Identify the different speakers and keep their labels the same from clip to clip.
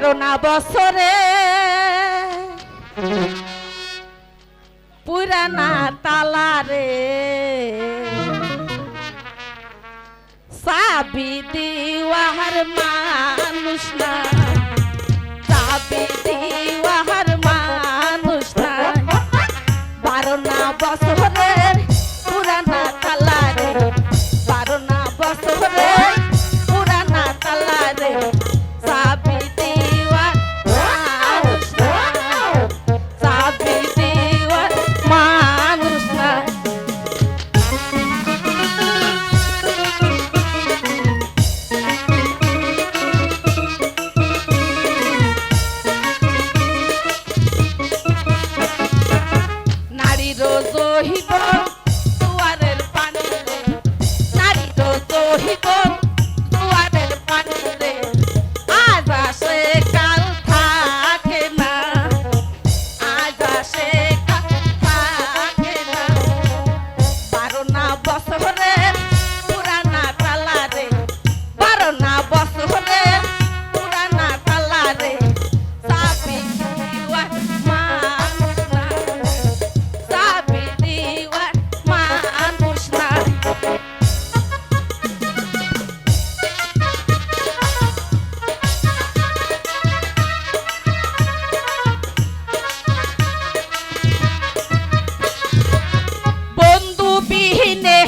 Speaker 1: 12 বছরে পুরানা তালারে চাবি দিওয়ার মানুষ না, চাবি দিওয়ার মানুষ না। 12 বছরের পুরানা তালারে, 12 বছরের পুরানা তালারে চাবি দিওয়ার মানুষ না, চাবি দিওয়ার মানুষ না। নারীর জহিব দুয়ারের পানি রে, নারীর জহিব দুয়ারের পানি রে, আজ আসে কাল থাকে না, আজ আসে কাল থাকে না। 12 বছরের পুরানা তালারে, 12 বছরের পুরানা তালারে চাবি দিওয়ার মানুষ না, চাবি দিওয়ার মানুষ না। বন্ধু বিহীনে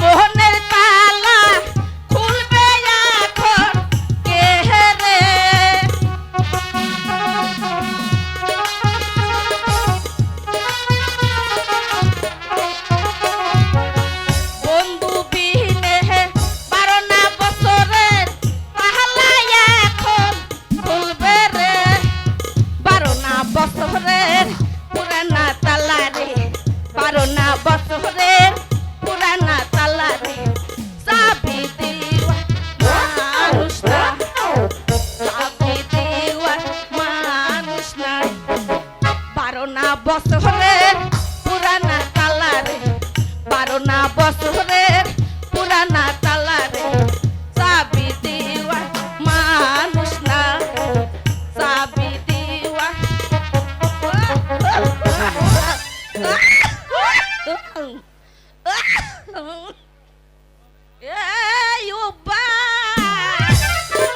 Speaker 1: মোহনের তালা খুলবে এখন কে রে? বন্ধু বিহীনে 12 বছরের তালা এখন খুলবে রে। 12 বছরের পুরানা তালারে, 12 বছরের পুরানা তালারে চাবি দিওয়ার মানুষ না, চাবি দিওয়ার মানুষ না। 12 বছরের পুরানা তালারে, 12 বছর